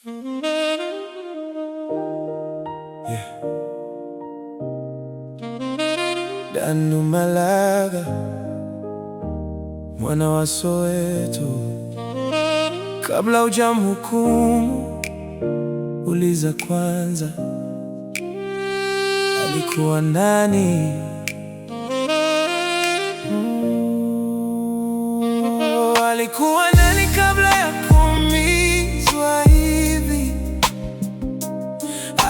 Yeah. Danu Malaga, mwana wa Soweto. Kabla hujamhukumu, uliza kwanza, alikuwa nani? Alikuwa nani kabla ya kuumizwa hivi?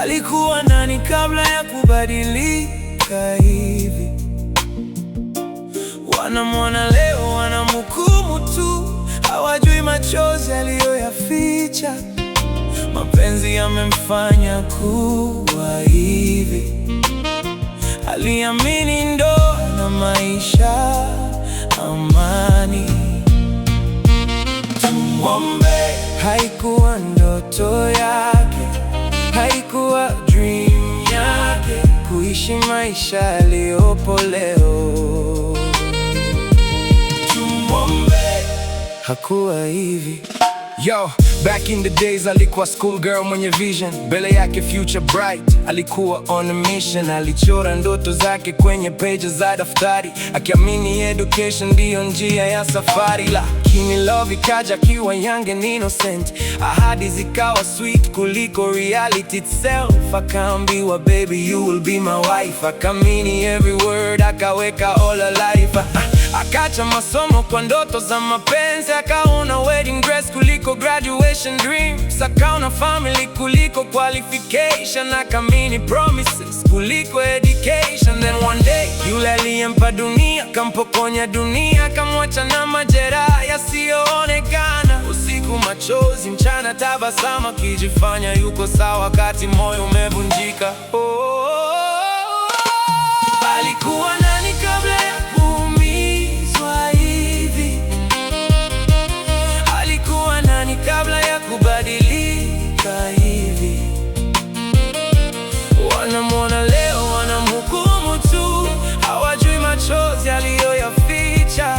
Alikuwa nani kabla ya kubadilika hivi? Wanamwona leo, wanamhukumu tu, hawajui machozi aliyoyaficha. Mapenzi yamemfanya kuwa hivi. Aliamini ndoa na maisha, amani. Tumwombe. Haikuwa ndoto yake, haikuwa dream yake, kuishi maisha yaliyopo leo. Tumwombe. Hakuwa hivi. Yo, back in the days alikuwa school girl mwenye vision, mbele yake future bright. Alikuwa on a mission, alichora ndoto zake kwenye pages za daftari, akiamini education ndiyo njia ya safari. Lakini love ikaja akiwa young and innocent, ahadi zikawa sweet kuliko reality itself. Akaambiwa baby you will be my wife, akamini every word, akaweka all her life. Akacha masomo kwa ndoto za mapenzi, akaona wedding dress kuliko graduation dreams, akaona family kuliko qualification, akamini promises kuliko education. Then one day yule aliyempa dunia kampokonya dunia, kamwacha na majeraha yasiyoonekana. Usiku machozi, mchana tabasamu, akijifanya yuko sawa wakati moyo umevunjika. Alikuwa nani kabla ya kuumizwa hivi? Alikuwa nani kabla ya kubadilika hivi? Wanamwona leo, wanamhukumu tu, hawajui machozi aliyoyaficha.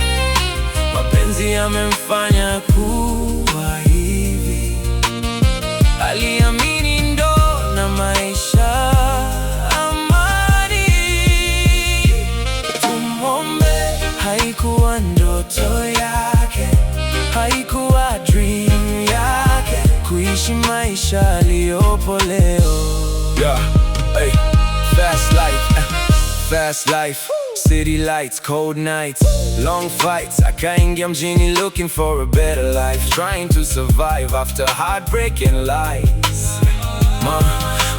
Mapenzi yamemfanya kuwa hivi. Aliamini ndoa na maisha, amani. Tumwombe. Haikuwa ndoto yake, haikuwa dream yake, kuishi maisha yaliyopo leo. Yeah, hey, fast life, fast life. City lights, cold nights, long fights. Akaingia mjini looking for a better life, trying to survive after heartbreaking lies.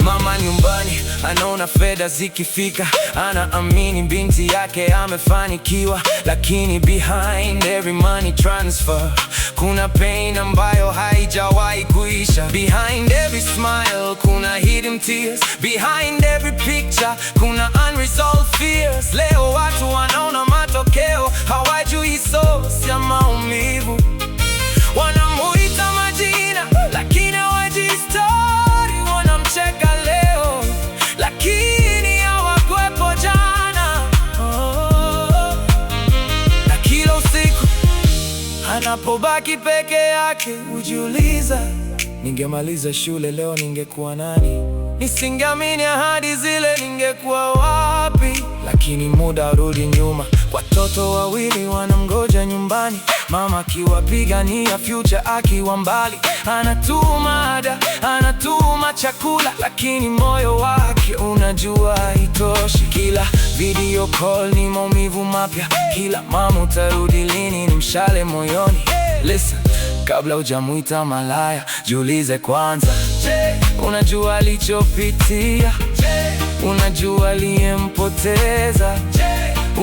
Mama nyumbani anaona fedha zikifika, anaamini binti yake amefanikiwa. Lakini behind every money transfer kuna pain ambayo haijawahi kuisha. Behind every smile kuna hidden tears, behind every picture kuna unresolved fears. Leo watu wanaona matokeo, hawajui source ya maumivu. Wanamuita majina lakini hawajui story. Wanamcheka leo lakini hawakwepo jana. Na kila usiku anapobaki peke yake hujiuliza, ningemaliza shule leo ningekuwa nani? Nisingeamini ahadi zile, ningekuwa wapi? Lakini muda urudi nyuma, watoto wawili wanamgoja nyumbani, mama akiwapigania future akiwa mbali. Anatuma ada, anatuma chakula, lakini moyo wake unajua haitoshi. Kila video call ni maumivu mapya, kila mama utarudi lini ni mshale moyoni. Listen, kabla hujamuita malaya, jiulize kwanza, unajua alichopitia? Unajua aliyempoteza?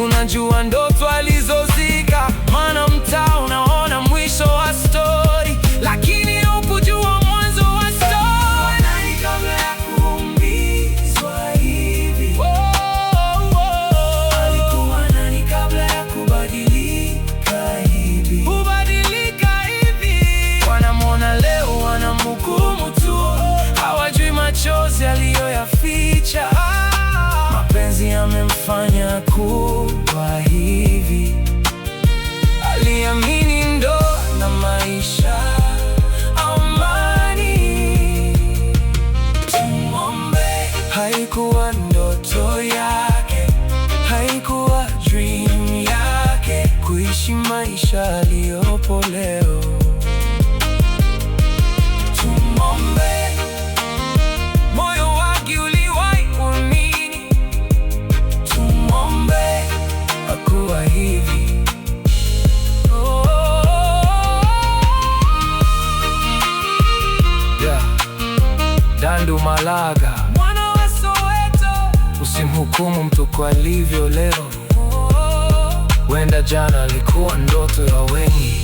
Unajua ndoto alizozika? Maana mtaa unaona mwisho wa story, lakini hukujua mwanzo wa story. Nani kabla ya kuumizwa hivi? Alikuwa nani kabla ya kubadilika hivi? Wanamwona leo, wanamhukumu tu, hawajui machozi aliyoyaficha. Mapenzi yamemfanya kuwa hivi. Aliamini ndoa na maisha aliyopo leo. Tumwombe, moyo wake uliwahi kuamini. Tumwombe, hakuwa hivi. Dandu Malaga, mwana wa Soweto. Usimhukumu mtu kwa alivyo leo, wenda jana alikuwa ndoto ya wengi.